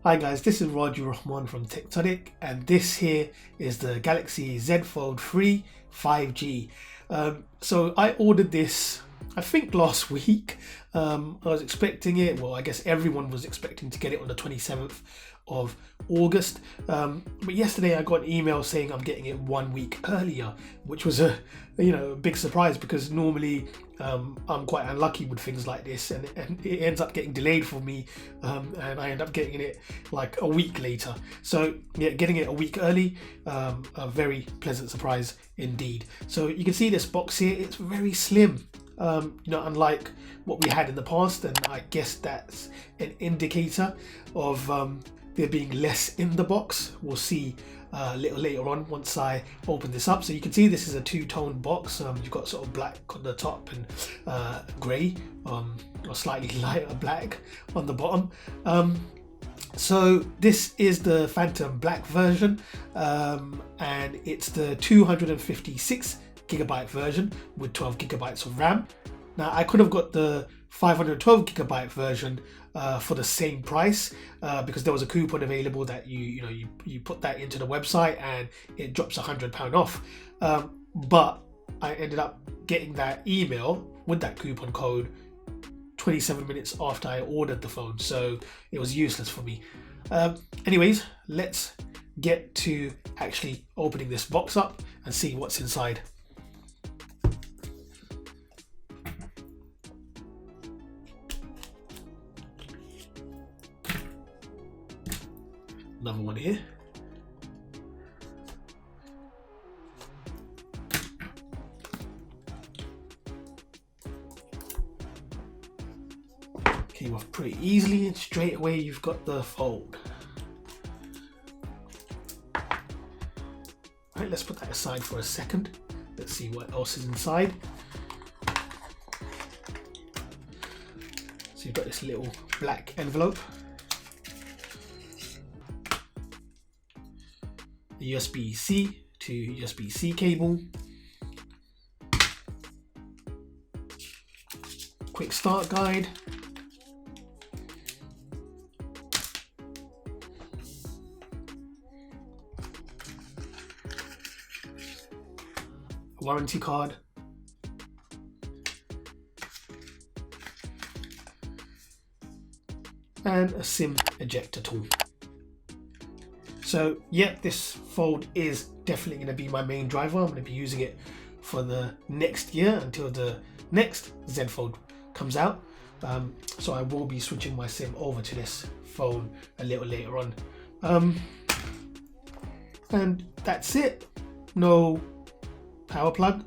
Hi guys, this is Raju Rahman from Tectonic, and this here is the Galaxy Z Fold 3 5G. So I ordered this, I think last week. I was expecting it, well I guess everyone was expecting to get it on the 27th of August. But yesterday I got an email saying I'm getting it 1 week earlier, which was a big surprise because normally I'm quite unlucky with things like this, and it ends up getting delayed for me, and I end up getting it like a week later. So yeah, getting it a week early, a very pleasant surprise indeed. So you can see this box here, it's very slim. Unlike what we had in the past, and I guess that's an indicator of there being less in the box. We'll see a little later on once I open this up. So you can see this is a two-tone box. You've got sort of black on the top and grey, or slightly lighter black on the bottom. So this is the Phantom Black version, and it's the 256GB version with 12GB of RAM. Now I could have got the 512GB version for the same price, because there was a coupon available that you put that into the website and it drops £100 off. But I ended up getting that email with that coupon code 27 minutes after I ordered the phone, so it was useless for me. Anyways, let's get to actually opening this box up and see what's inside. Another one here. Came off pretty easily, and straight away you've got the fold. Right, let's put that aside for a second. Let's see what else is inside. So you've got this little black envelope, the USB-C to USB-C cable, quick start guide, warranty card, and a SIM ejector tool. So yeah, this fold is definitely going to be my main driver. I'm going to be using it for the next year until the next Z Fold comes out. So I will be switching my SIM over to this phone a little later on. And that's it. No power plug.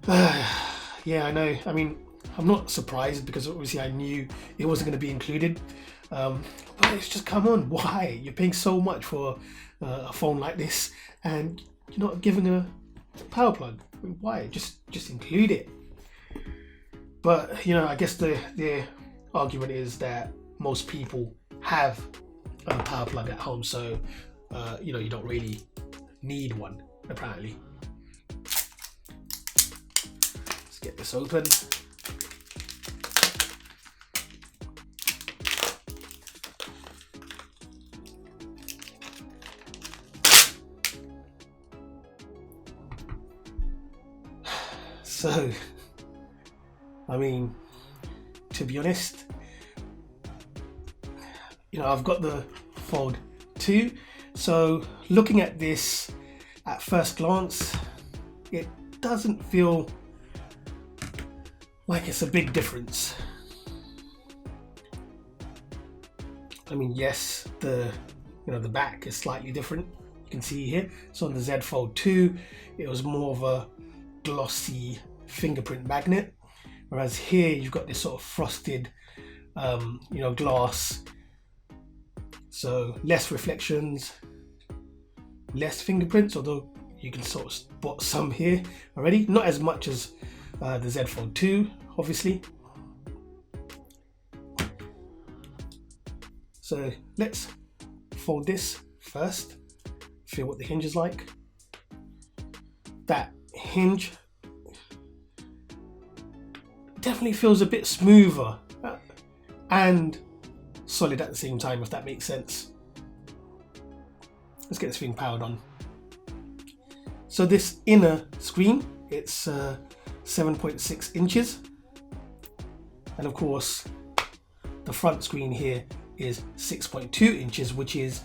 Yeah, I know. I mean, I'm not surprised because obviously I knew it wasn't going to be included. But it's just, come on, why? You're paying so much for a phone like this and you're not giving a power plug. I mean, why? Just include it. But I guess the argument is that most people have a power plug at home, so you don't really need one, apparently. Let's get this open. So, I mean, to be honest, I've got the Fold 2, so looking at this at first glance, it doesn't feel like it's a big difference. I mean, yes, the back is slightly different. You can see here. So on the Z Fold 2, it was more of a glossy fingerprint magnet, whereas here you've got this sort of frosted glass, so less reflections, less fingerprints, although you can sort of spot some here already, not as much as the Z Fold 2 obviously. So let's fold this first, feel what the hinge is like. That hinge definitely feels a bit smoother and solid at the same time, if that makes sense. Let's get this thing powered on. So this inner screen, it's 7.6 inches. And of course, the front screen here is 6.2 inches, which is,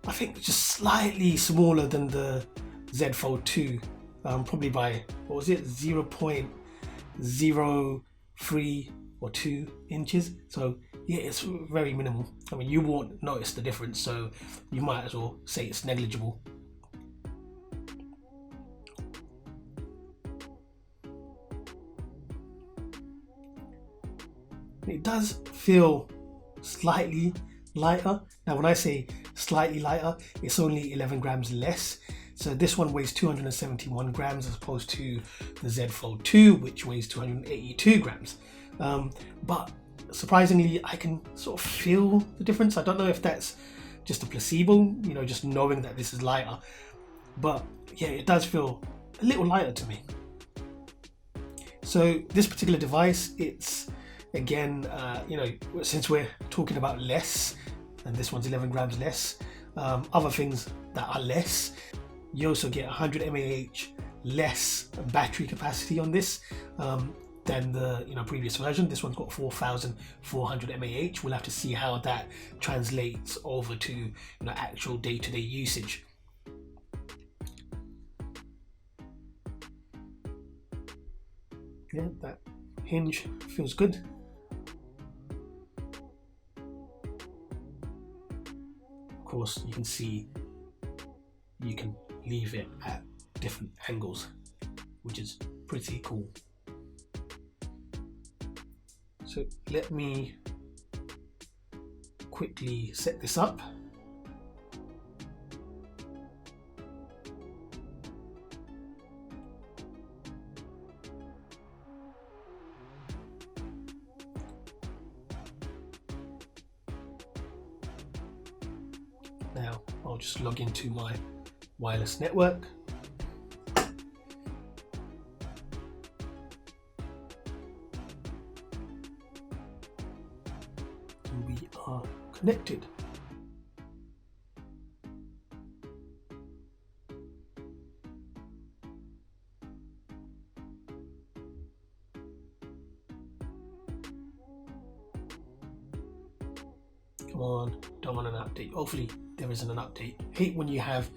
I think, just slightly smaller than the Z Fold 2, probably by, what was it, 0.03 or 2 inches. So yeah, it's very minimal. I mean, you won't notice the difference, so you might as well say it's negligible. It does feel slightly lighter. Now when I say slightly lighter, it's only 11 grams less. So this one weighs 271 grams as opposed to the Z Fold 2, which weighs 282 grams. But surprisingly, I can sort of feel the difference. I don't know if that's just a placebo, you know, just knowing that this is lighter. But yeah, it does feel a little lighter to me. So this particular device, it's again, you know, since we're talking about less, and this one's 11 grams less, other things that are less, you also get 100 mAh less battery capacity on this than the previous version. This one's got 4,400 mAh. We'll have to see how that translates over to actual day-to-day usage. Yeah, that hinge feels good. Of course, you can see you can leave it at different angles, which is pretty cool. So let me quickly set this up. Now I'll just log into my wireless network. And we are connected. Come on, don't want an update. Hopefully there isn't an update. Hate when you have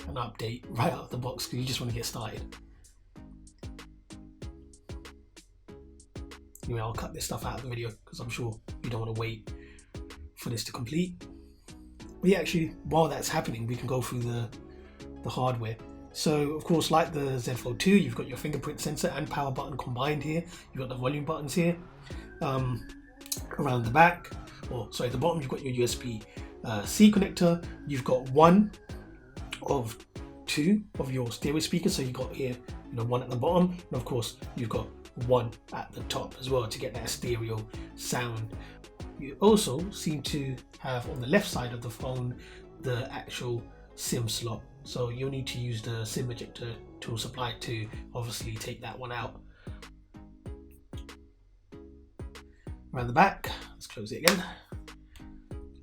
an update right out of the box because you just want to get started. Anyway, I'll cut this stuff out of the video because I'm sure you don't want to wait for this to complete. But yeah, actually, while that's happening, we can go through the hardware. So of course, like the Z Fold 2, you've got your fingerprint sensor and power button combined here. You've got the volume buttons here. Around the back, or sorry, the bottom, you've got your USB-C connector. You've got one of two of your stereo speakers. So you've got here, one at the bottom, and of course you've got one at the top as well to get that stereo sound. You also seem to have on the left side of the phone the actual SIM slot. So you'll need to use the SIM ejector tool supplied to obviously take that one out. Around the back, let's close it again.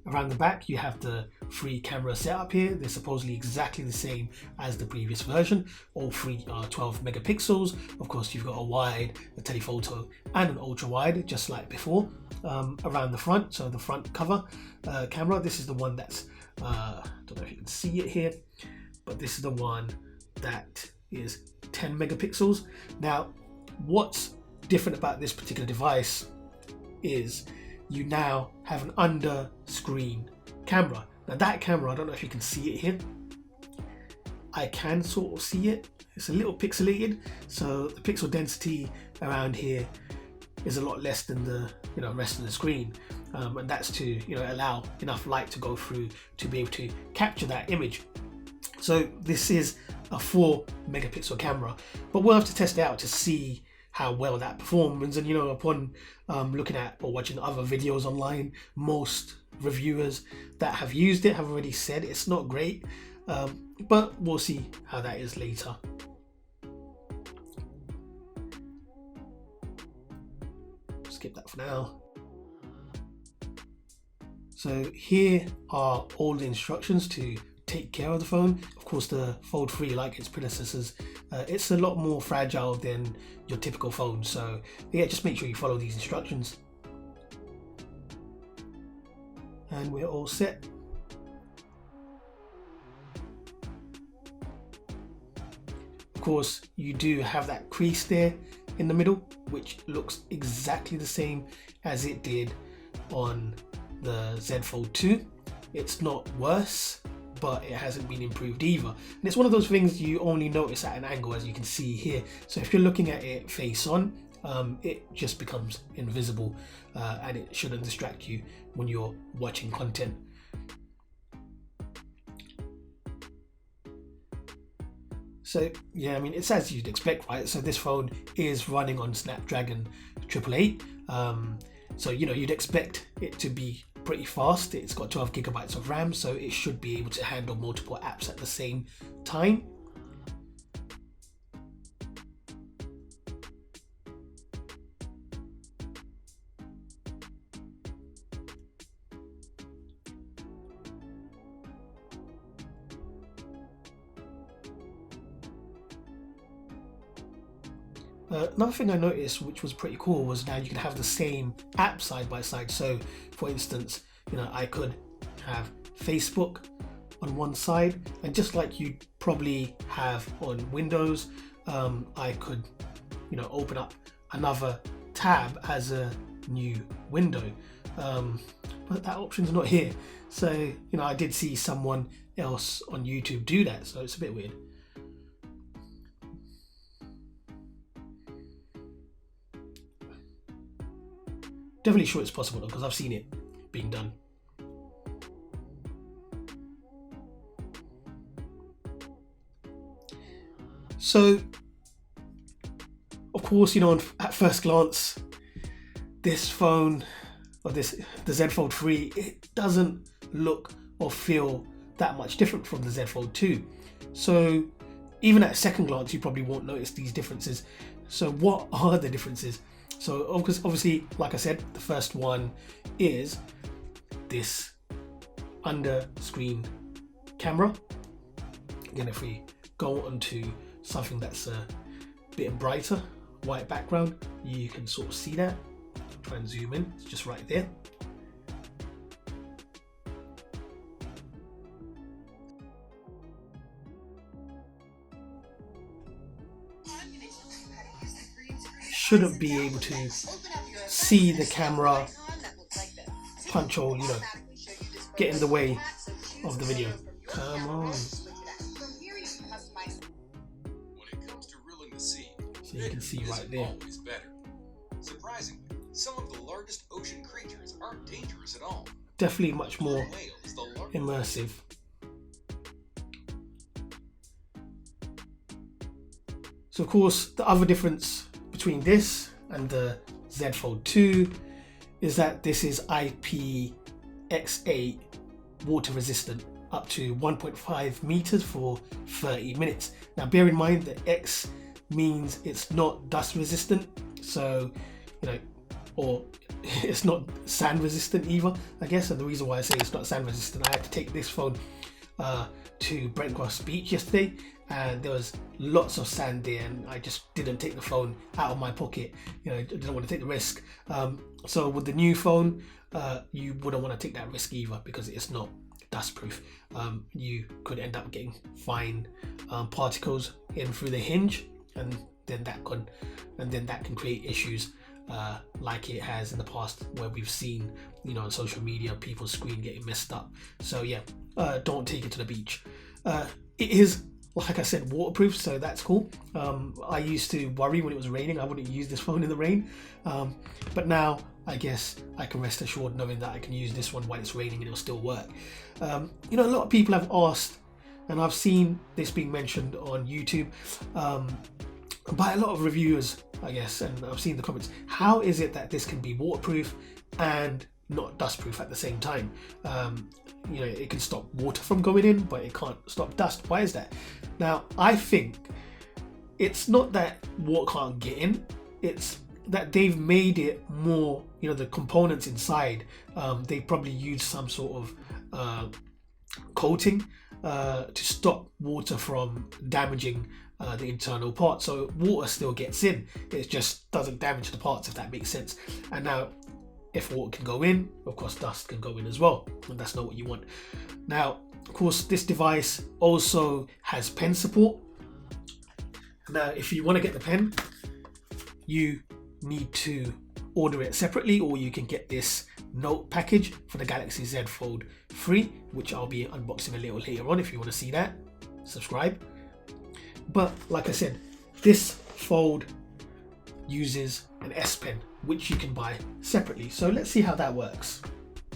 Around the back, you have the 3 camera setup here. They're supposedly exactly the same as the previous version. All 3 are 12 megapixels. Of course, you've got a wide, a telephoto, and an ultra wide, just like before. Around the front, so the front cover camera, this is the one that's, don't know if you can see it here, but this is the one that is 10 megapixels. Now, what's different about this particular device is you now have an under screen camera. Now that camera, I don't know if you can see it here. I can sort of see it. It's a little pixelated, so the pixel density around here is a lot less than the rest of the screen, and that's to allow enough light to go through to be able to capture that image. So this is a 4 megapixel camera, but we'll have to test it out to see how well that performs. And upon looking at or watching other videos online, most reviewers that have used it have already said it's not great, but we'll see how that is later. Skip that for now. So here are all the instructions to take care of the phone. Of course, the Fold 3, like its predecessors, it's a lot more fragile than your typical phone. So yeah, just make sure you follow these instructions. And we're all set. Of course, you do have that crease there in the middle, which looks exactly the same as it did on the Z Fold 2. It's not worse, but it hasn't been improved either. And it's one of those things you only notice at an angle, as you can see here. So if you're looking at it face on, it just becomes invisible, and it shouldn't distract you when you're watching content. So yeah, I mean, it's as you'd expect, right? So this phone is running on Snapdragon 888. So you know, you'd expect it to be pretty fast. It's got 12 gigabytes of RAM, so it should be able to handle multiple apps at the same time. Another thing I noticed, which was pretty cool, was now you can have the same app side by side. So for instance, you know, I could have Facebook on one side, and just like you probably have on Windows, I could, you know, open up another tab as a new window, but that option's not here. So, you know, I did see someone else on YouTube do that, so it's a bit weird. Definitely sure it's possible though, because I've seen it being done. So, of course, you know, at first glance, this phone, or the Z Fold 3, it doesn't look or feel that much different from the Z Fold 2. So, even at second glance, you probably won't notice these differences. So, what are the differences? So obviously, like I said, the first one is this under screen camera. Again, if we go onto something that's a bit brighter, white background, you can sort of see that. Try and zoom in, it's just right there. Shouldn't be able to see the camera punch hole, you know, get in the way of the video. Come on. So you can see right there. Surprisingly, some of the largest ocean creatures aren't dangerous at all. Definitely much more immersive. So of course, the other difference between this and the Z Fold 2 is that this is IPX8 water resistant up to 1.5 meters for 30 minutes. Now bear in mind that X means it's not dust resistant, so you know, or it's not sand resistant either, I guess. And the reason why I say it's not sand resistant, I had to take this phone to Brent Cross Beach yesterday, and there was lots of sand there, and I just didn't take the phone out of my pocket. You know, I didn't want to take the risk. So with the new phone, you wouldn't want to take that risk either, because it's not dust proof. You could end up getting fine particles in through the hinge, and then that can create issues like it has in the past, where we've seen, you know, on social media, people's screen getting messed up. So yeah, don't take it to the beach. It is, like I said, waterproof, so that's cool. I used to worry when it was raining I wouldn't use this phone in the rain, but now I guess I can rest assured knowing that I can use this one while it's raining and it'll still work. You know, a lot of people have asked, and I've seen this being mentioned on YouTube by a lot of reviewers, I guess, and I've seen the comments, how is it that this can be waterproof and not dustproof at the same time? You know, it can stop water from going in, but it can't stop dust. Why is that? Now, I think it's not that water can't get in, it's that they've made it more, the components inside, they probably used some sort of coating to stop water from damaging the internal parts. So water still gets in, it just doesn't damage the parts, if that makes sense. And now if water can go in, of course dust can go in as well, and that's not what you want. Now, of course, this device also has pen support. Now, if you want to get the pen, you need to order it separately, or you can get this note package for the Galaxy Z Fold 3, which I'll be unboxing a little later on. If you want to see that, subscribe. But like I said, this Fold uses an S Pen, which you can buy separately. So let's see how that works.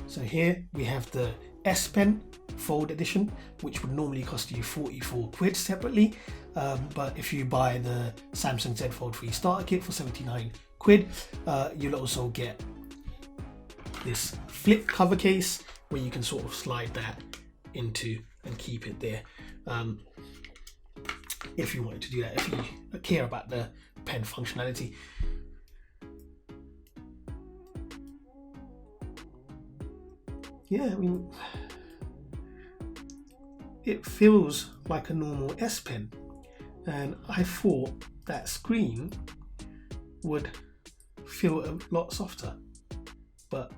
So here we have the S Pen Fold edition, which would normally cost you 44 quid separately, but if you buy the Samsung Z Fold 3 starter kit for 79 quid, you'll also get this flip cover case where you can sort of slide that into and keep it there, if you wanted to do that, if you care about the pen functionality. Yeah, I mean, it feels like a normal S Pen, and I thought that screen would feel a lot softer, but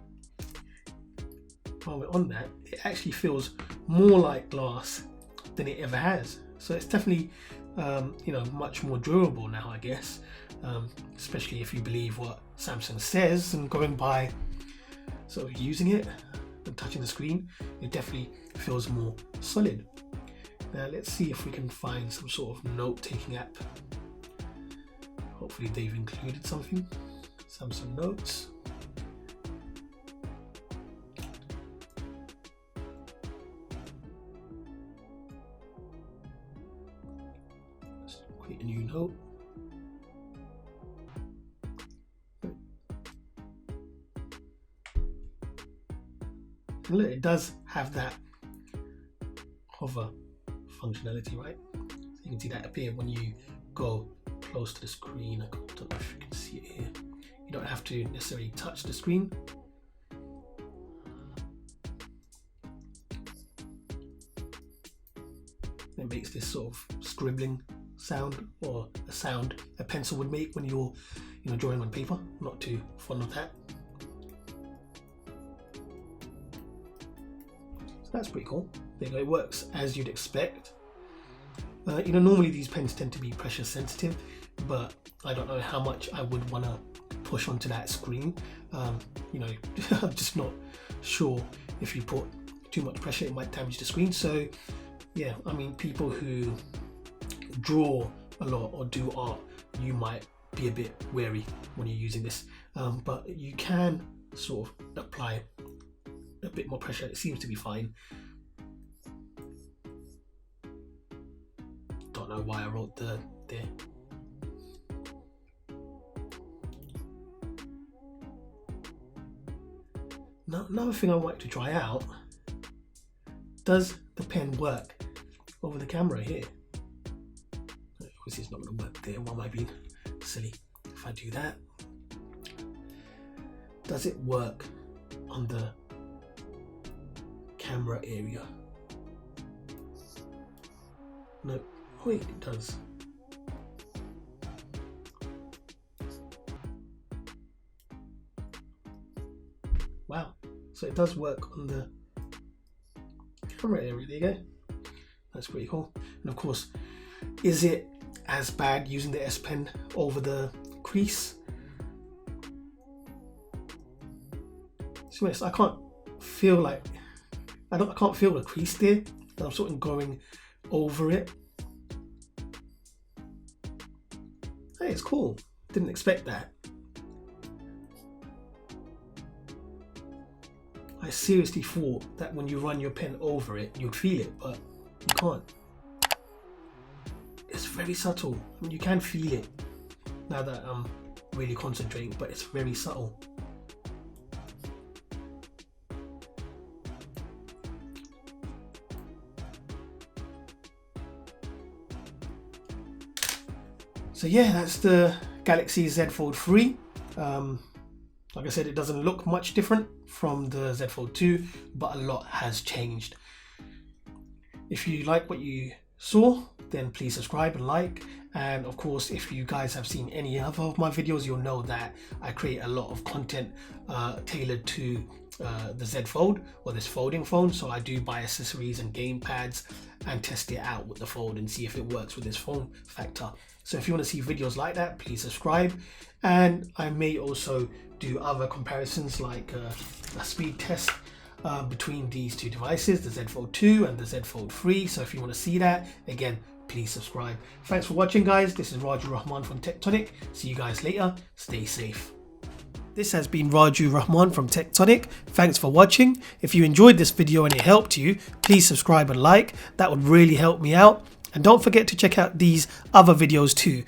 while we're on that, it actually feels more like glass than it ever has. So it's definitely much more durable now, I guess, especially if you believe what Samsung says, and going by sort of using it and touching the screen, it definitely feels more solid. Now let's see if we can find some sort of note-taking app. Hopefully they've included something. Samsung Notes. Let's create a new note. And look, it does have that hover functionality, right? So you can see that appear when you go close to the screen. I don't know if you can see it here. You don't have to necessarily touch the screen. It makes this sort of scribbling sound, or a sound a pencil would make when you're drawing on paper. I'm not too fond of that. So that's pretty cool. There you go. It works as you'd expect. Normally these pens tend to be pressure sensitive, but I don't know how much I would want to push onto that screen. I'm just not sure if you put too much pressure, it might damage the screen. So yeah, I mean, people who draw a lot or do art, you might be a bit wary when you're using this, but you can sort of apply a bit more pressure. It seems to be fine. Don't know why I wrote the there. Now, another thing I wanted to try out, does the pen work over the camera here? Obviously it's not going to work there. Why am I being silly? If I do that, does it work on the camera area? No. Wait, it does. Wow, so it does work on the camera area. There you go. That's pretty cool. And of course, is it as bad using the S Pen over the crease? So yes, I can't feel the crease there. I'm sort of going over it. Hey, it's cool. Didn't expect that. I seriously thought that when you run your pen over it, you'd feel it, but you can't. It's very subtle. I mean, you can feel it now that I'm really concentrating, but it's very subtle. So yeah, that's the Galaxy Z Fold 3. Like I said, it doesn't look much different from the Z Fold 2, but a lot has changed. If you like what you saw, then please subscribe and like. And of course, if you guys have seen any other of my videos, you'll know that I create a lot of content tailored to the Z Fold, or this folding phone. So I do buy accessories and game pads and test it out with the Fold and see if it works with this form factor. So if you want to see videos like that, please subscribe. And I may also do other comparisons, like a speed test between these two devices, the Z Fold 2 and the Z Fold 3. So if you want to see that, again, please subscribe. Thanks for watching, guys. This is Raju Rahman from Tectonic. See you guys later. Stay safe. This has been Raju Rahman from Tectonic. Thanks for watching. If you enjoyed this video and it helped you, please subscribe and like. That would really help me out. And don't forget to check out these other videos too.